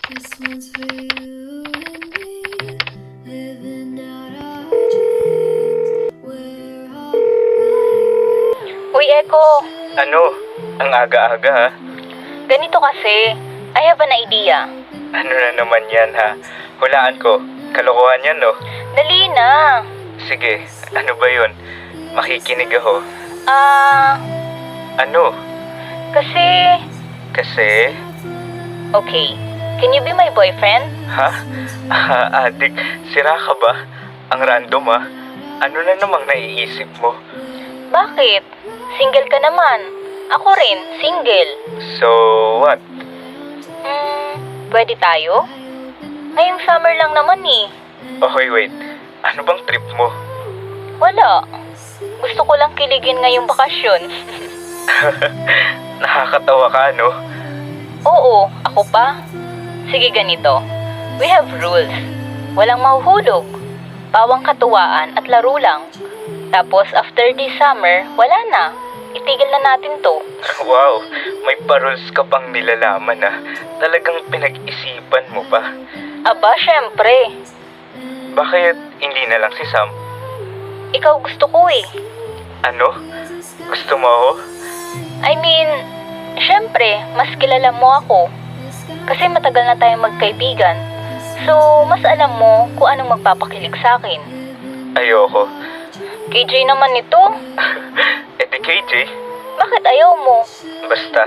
This one's for you and me, living out our dreams. We're all Uy, Eko, Ano? Ang aga-aga ha? ganito kasi. I have an idea. Ano na naman yan ha? Hulaan ko. Kalokohan yan no? Dali na. Sige, ano ba yun? Makikinig ako. Ano? Kasi... Kasi... Okay, can you be my boyfriend? Ha? Adik, sira ka ba? Ang random ha? Ano na namang naiisip mo? Bakit? Single ka naman. Ako rin, single. So, what? Pwede tayo? Ngayong summer lang naman eh. Okay, wait. Ano bang trip mo? Wala. Gusto ko lang kiligin ngayong bakasyon. Nakakatawa ka, no? Oo, ako pa. Sige ganito. We have rules. Walang mahuhulog. Bawang katuwaan at laro lang. Tapos after this summer, wala na. Itigil na natin to. Wow, may parols ka pang nilalaman ha. Talagang pinag-isipan mo pa. Aba, syempre. Bakit hindi na lang si Sam? Ikaw gusto ko eh. Ano? Gusto mo ako? I mean, syempre, mas kilala mo ako. Kasi matagal na tayong magkaibigan. So, mas alam mo kung anong magpapakilig sa akin. Ayoko. KJ naman ito. Di KJ, Bakit ayaw mo? basta,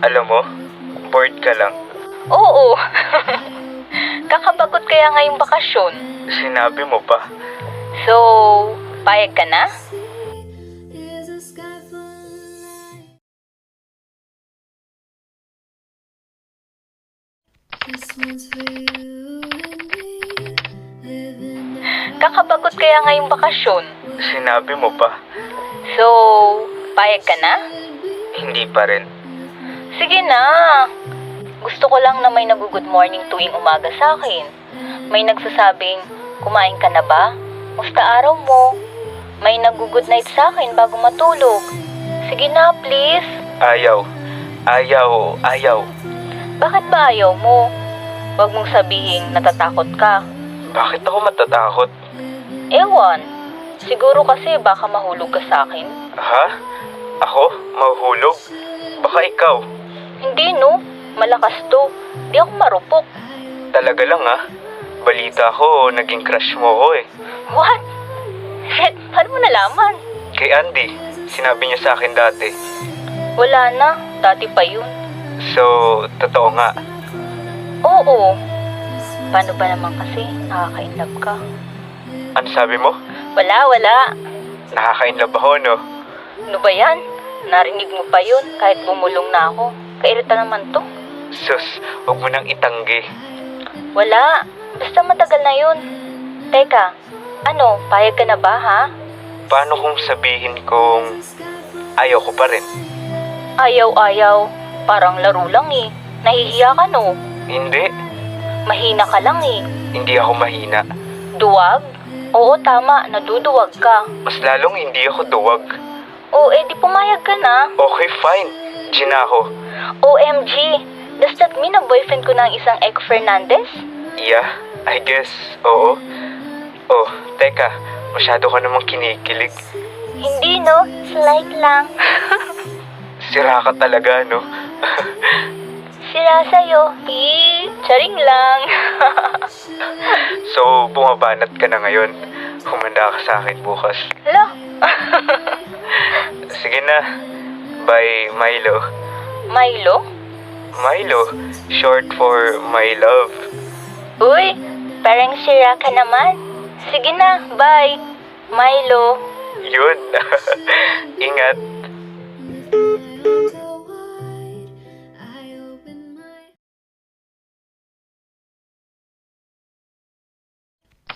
alam mo, bored ka lang. Oo. Kakapagod kaya ngayong bakasyon. Sinabi mo pa. So, payag ka na? is a sky full of light. This one's for you and me, living out Kakapagod kaya ngayong bakasyon. Sinabi mo pa. So, payag ka na? Hindi pa rin. Sige na. Gusto ko lang na may nag-good morning tuwing umaga sa akin. May nagsasabing, kumain ka na ba? Musta araw mo? May nag-good night sa akin bago matulog. Sige na, please. Ayaw. Ayaw. Ayaw. Bakit ba ayaw mo? Huwag mong sabihin natatakot ka. Bakit ako matatakot? Ewan. Siguro kasi baka mahulog ka sa akin. Ha? Ako? Mahuhulog? Baka ikaw? Hindi no. Malakas to. Di ako marupok. Talaga lang ha? Balita ko, naging crush mo ko eh. What? Shit, paano mo nalaman? Kay Andy, sinabi niya sa akin dati. Wala na. Dati pa yun. So, totoo nga. Oo. Paano ba naman kasi nakaka-inlove ka? Ano sabi mo? Wala. Nakaka-inlove ako, no? Ano ba yan? Narinig mo pa yun kahit bumulong na ako. Kairita naman to. Sus, huwag mo nang itanggi. Wala. Basta matagal na yun. Teka, ano, payag ka na ba ha? Paano kung sabihin kong ayaw ko pa rin? Ayaw. Parang laro lang eh. Nahihiya ka no? Hindi. Mahina ka lang eh. Hindi ako mahina. Duwag? Oo, tama. Naduduwag ka. Mas lalong hindi ako duwag. O, di pumayag ka na. Okay, fine. Gina ako. OMG! Does that mean na boyfriend ko na ang isang Eko Fernandez? Yeah, I guess. Oo. Oh, teka. Masyado ka namang kinikilig. Hindi no, slight lang. Sira ka talaga, no? Sira sa'yo. Charing lang. So, bumabanat ka na ngayon. Humanda ka sa akin bukas. Hala? Sige na. Bye, Milo. Milo? Milo, short for my love. Uy, parang sira ka naman. Sige na, bye. Milo. Yun. Ingat. go wide. I open my.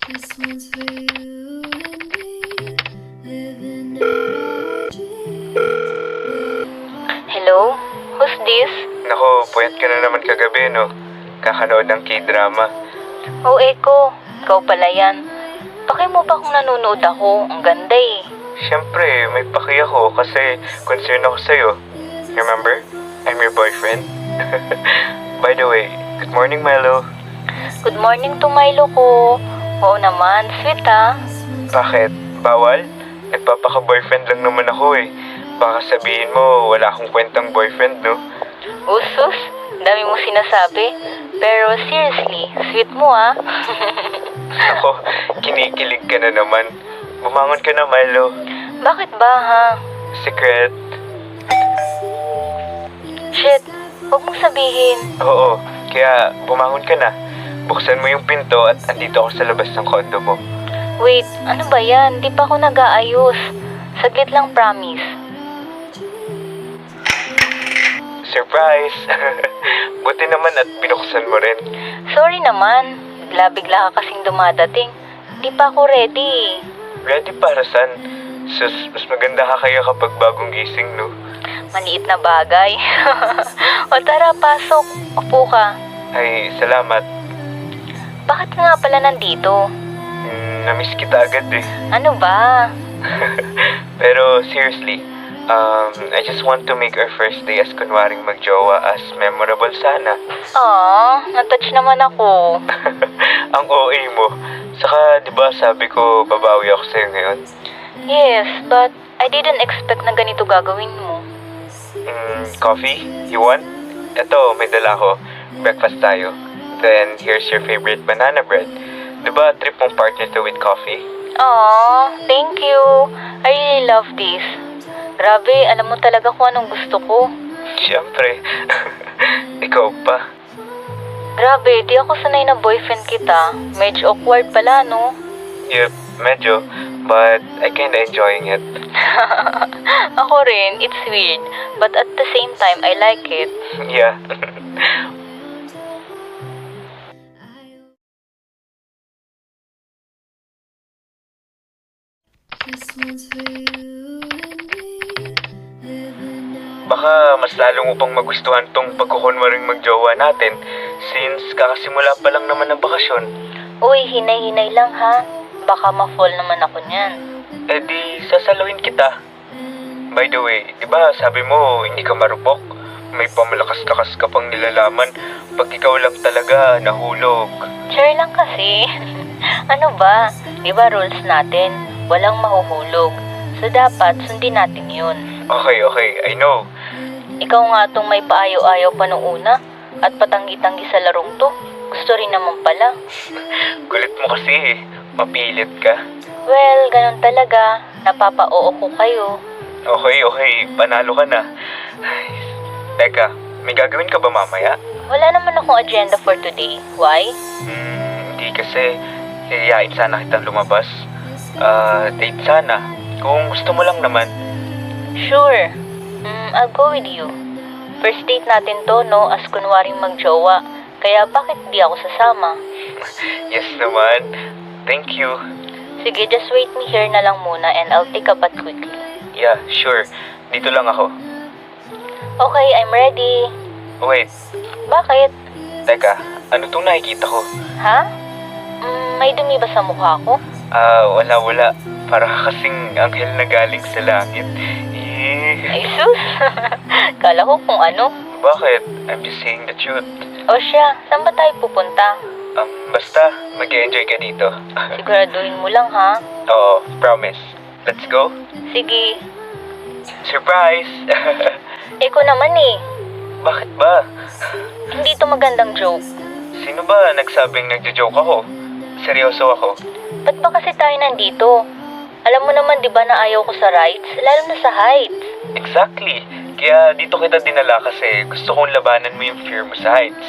This one's for you and me, living out our dreams. Hello? Who's this? Nako, puyat ka na naman kagabi, no? Kakanood ng K-drama. Oh, Eko. Ikaw pala yan. Paki mo ba kung nanonood ako? Ang ganda eh. Siyempre, may paki ako kasi concern ako sa'yo. Remember? I'm your boyfriend. By the way, Good morning, Milo. Good morning to Milo ko. Oo naman, sweet ha. Bakit? Bawal? Nagpapaka-boyfriend lang naman ako eh. Baka sabihin mo, wala akong kwentang boyfriend, no? Usus, dami mong sinasabi. Pero seriously, sweet mo ha. Ako, kinikilig ka na naman. Bumangon ka na, Milo. Bakit ba ha? Secret. Shit, huwag mong sabihin. Oo, kaya bumangon ka na. Buksan mo yung pinto at andito ako sa labas ng kondo mo. Wait, ano ba yan? Di pa ako nag-aayos. Saglit lang, promise. Surprise! Buti naman at binuksan mo rin. Sorry naman, bigla-bigla ka kasing dumadating. Di pa ako ready. Ready para saan? Sus, mas maganda ka kaya kapag bagong gising, no? Maliit na bagay. O tara, pasok. Upo ka. Ay, salamat. Bakit ka nga pala nandito? Namiss kita agad eh. Ano ba? Pero seriously, I just want to make our first day as kunwaring magjowa as memorable sana. Natouch naman ako. Ang OA mo. Saka, di ba sabi ko, babawi ako sa'yo ngayon? Yes, but I didn't expect na ganito gagawin mo. Coffee? You want? Eto, may dala ko. Breakfast tayo. Then, here's your favorite banana bread. Di ba trip mong partner to with coffee? Thank you. I really love this. Grabe, alam mo talaga kung anong gusto ko. Siyempre. Ikaw pa. Grabe, di ako sanay na boyfriend kita. Medyo awkward pala, no? Yep, medyo. But I kinda enjoying it. Ako rin, it's weird. But at the same time, I like it. Yeah. This one's for you and me. Living out Baka mas lalo mo pang magustuhan tong pagkukunwaring magjowa natin since kakasimula pa lang naman ng bakasyon. Uy, hinay-hinay lang ha. Baka ma-fall naman ako niyan. Eh di, sasaluhin kita. By the way, di ba sabi mo hindi ka marupok? May pamalakas-lakas ka pang nilalaman pag ikaw lang talaga nahulog. Sure lang kasi. Ano ba? Di ba rules natin? Walang mahuhulog. So dapat sundin natin yun. Okay, I know. Ikaw nga tong may paayaw-ayaw pa nung una at patanggi-tanggi sa larong to. Gusto rin naman pala. Kulit mo kasi eh. Mapilit ka. Well, ganun talaga. Napapa-oo ko kayo. Okay, panalo ka na. Ay, teka, may gagawin ka ba mamaya? Wala naman akong agenda for today. Why? Hindi kasi. Hiyain sana kitang lumabas. Date sana. Kung gusto mo lang naman. Sure. I'll go with you. First date natin to, no? As kunwaring magjowa. Kaya bakit di ako sasama? Yes naman. Thank you. Sige, just wait me here na lang muna and I'll take a bath quickly. Yeah, sure. Dito lang ako. Okay, I'm ready. Wait, Bakit? teka. Ano tong nakikita ko? Ha? May dumi ba sa mukha ko? Wala. Para kasing anghel na galing sa langit. Ay, sus! Kala ko kung ano. Bakit? I'm just saying the truth. O siya, saan ba tayo pupunta? Basta, mag-enjoy ka dito. Siguraduhin mo lang ha. Oo, promise. Let's go. Sige. Surprise! Ikaw naman eh. Bakit ba? Hindi to magandang joke. Sino ba nagsabing nagjo-joke ako? Seryoso ako. Ba't ba kasi tayo nandito? Alam mo naman di ba na ayaw ko sa rides? Lalo na sa heights. Exactly. Kaya dito kita dinala kasi gusto kong labanan mo yung fear mo sa heights.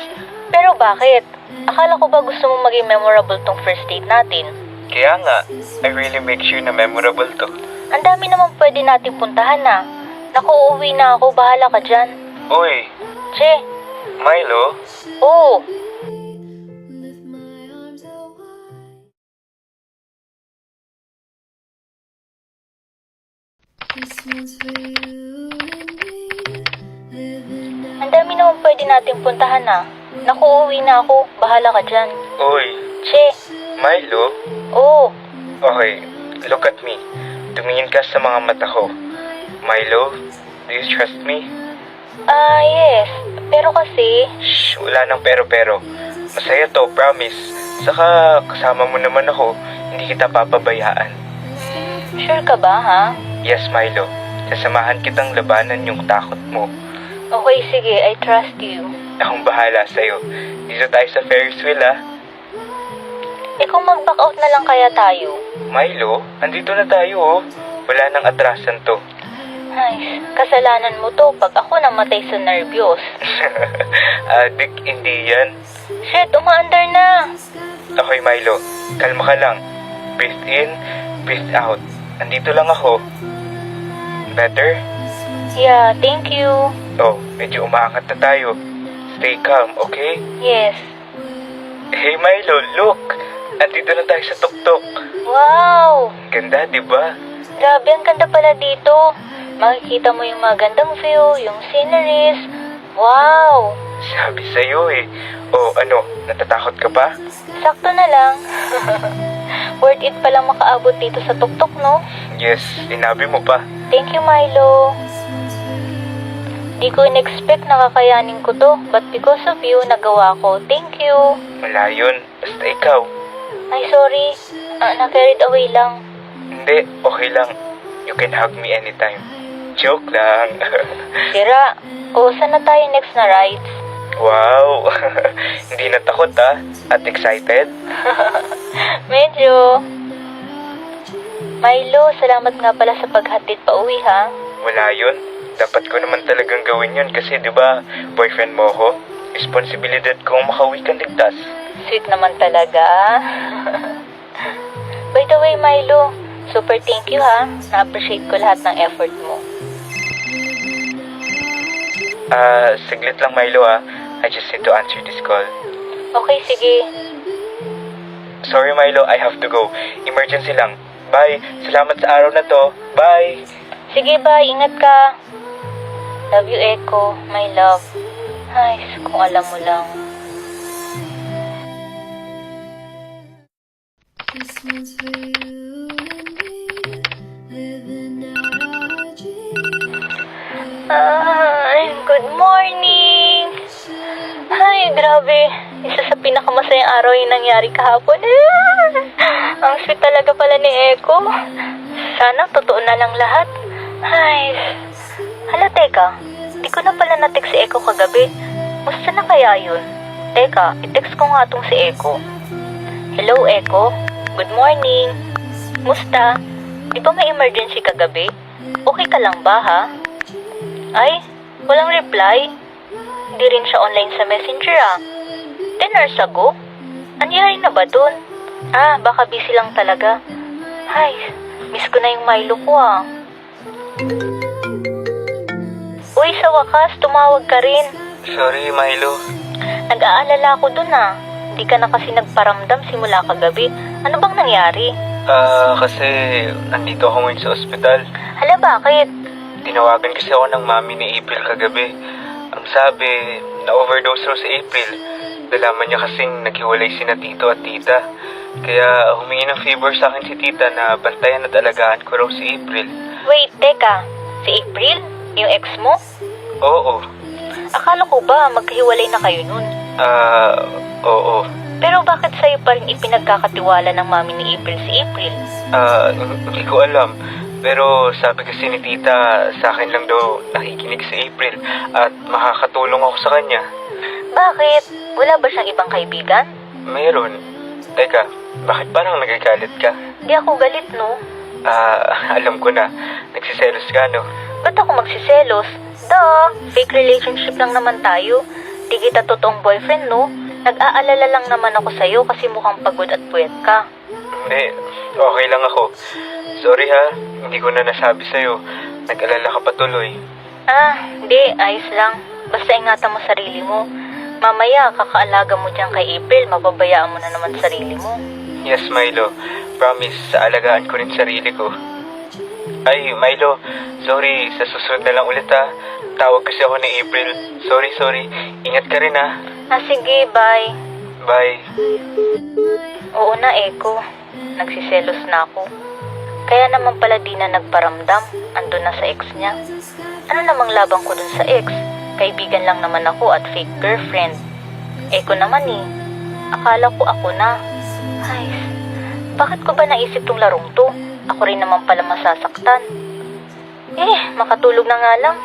Pero bakit? Akala ko ba gusto mong maging memorable tong first date natin? Kaya nga, I really make sure na memorable to. Ang dami naman pwede natin puntahan na. Naku, uuwi na ako. Bahala ka dyan. Uy, Che, Milo, oo. lift my arms out wide. This one's for you and me. Living out Ang dami naman pwede natin puntahan na. Naku, uuwi na ako. Bahala ka dyan. uy, Che, Milo. oo. Okay, look at me. Tumingin ka sa mga mata ko. Milo, do you trust me? Yes. Pero kasi, Shh, wala nang pero-pero. Masaya to, promise. Saka kasama mo naman ako, hindi kita papabayaan. sure ka ba ha? Yes, Milo. Sasamahan kitang labanan yung takot mo. Okay, sige, I trust you. Akong bahala sa'yo. Dito tayo sa Ferris wheel, ah. Kung mag-back out na lang kaya tayo? Milo, andito na tayo, oh. Wala nang atrasan to. Ay, kasalanan mo to pag ako namatay sa nervyos. Adik, hindi yan. Shit, umaandar na. Okay, Milo. Kalma ka lang. Breathe in, breathe out. Andito lang ako. Better? Yeah, thank you. Oh, medyo umaangat na tayo. Stay calm, okay? Yes. Hey, Milo, look! Andito na tayo sa tuktok. Wow! Ganda, di ba? Grabe, ang ganda pala dito. Makikita mo yung magandang view, yung sceneries. Wow! Sabi sa'yo eh. Oh, ano, natatakot ka pa? Sakto na lang. Worth it palang makaabot dito sa tuktok, no? Yes, sinabi mo pa. Thank you, Milo. Di ko in-expect na kakayanin ko to, but because of you, nagawa ko. Thank you. Wala yun. Basta ikaw. Ay, sorry. Na-carried away lang. Hindi, okay lang. You can hug me anytime. Joke lang. Sira. O, saan na tayo next na rides? Wow! Hindi natakot ah. At excited? Medyo. Milo, salamat nga pala sa paghatid pa uwi, ha? Wala yun. Dapat ko naman talagang gawin yun kasi di ba boyfriend mo ko? Responsibilidad kong makauwi kang ligtas. Sweet naman talaga. By the way, Milo, super thank you, ha? Na-appreciate ko lahat ng effort mo. Saglit lang Milo ah. I just need to answer this call. Okay, sige. Sorry Milo, I have to go. Emergency lang. Bye. Salamat sa araw na to. Bye. Sige, bye. Ingat ka. Love you, Echo. My love. Ay, kung alam mo lang. This one's for you and me, living out our dreams. Ay, good morning. Ay, grabe. Isa sa pinakamasayang araw yung nangyari kahapon. Ang sweet talaga pala ni Echo. Sana totoo na lang lahat. Ay, hala, teka. Di ko na pala na-text si Echo kagabi. Musta na kaya yun? Teka, i-text ko nga tong si Echo. Hello, Echo. Good morning. Musta? Di ba may emergency kagabi? Okay ka lang ba, ha? Ay, walang reply. Hindi rin siya online sa messenger, 10 hours ago? Anyari na ba dun? Baka busy lang talaga. Ay, miss ko na yung Milo ko, Uy, sa wakas, tumawag ka rin. Sorry Milo. Nag-aalala ko dun, Hindi ka na kasi nagparamdam simula kagabi. Ano bang nangyari? Kasi nandito ako ngayon sa ospital. Hala, bakit? Tinawagan kasi ako ng mami ni April kagabi. Ang sabi, na-overdose raw si April. Nalaman niya kasing naghiwalay sina tito at tita. Kaya humingi ng favor sa akin si tita na bantayan at alagaan ko raw si April. Wait, teka. Si April? Yung ex mo? Oo. Akala ko ba magkahiwalay na kayo nun? Oo. Pero bakit sa'yo pa rin ipinagkakatiwala ng mami ni April si April? Hindi ko alam. Pero sabi kasi ni tita, sa akin lang daw nakikinig si April at makakatulong ako sa kanya. Bakit? Wala ba siyang ibang kaibigan? Mayroon. Teka, bakit parang nagagalit ka? Di ako galit, no? Alam ko na. Nagsiselos ka, no? Ba't ako magsiselos? Fake relationship lang naman tayo. Di kita totoong boyfriend, no? Nag-aalala lang naman ako sa'yo kasi mukhang pagod at puwet ka. Hindi, okay lang ako. Sorry ha, hindi ko na nasabi sa'yo. Nag-alala ka pa tuloy. Hindi, ayos lang. Basta ingatan mo sarili mo. Mamaya, kakaalaga mo dyan kay April, mababayaan mo na naman sarili mo. Yes, Milo. Promise, alagaan ko rin sarili ko. Ay, Milo, sorry, sa susunod na lang ulit ha. Tawag kasi ako ni April. Sorry. Ingat ka rin ha. Sige, bye. Bye. Oo na, Echo. Nagsiselos na ako. Kaya naman pala di na nagparamdam. Andun na sa ex niya. Ano namang labang ko dun sa ex? Kaibigan lang naman ako at fake girlfriend. Ko naman eh. Akala ko ako na. Ay, bakit ko ba naisip tong larong to? Ako rin naman pala masasaktan. Makatulog na nga lang.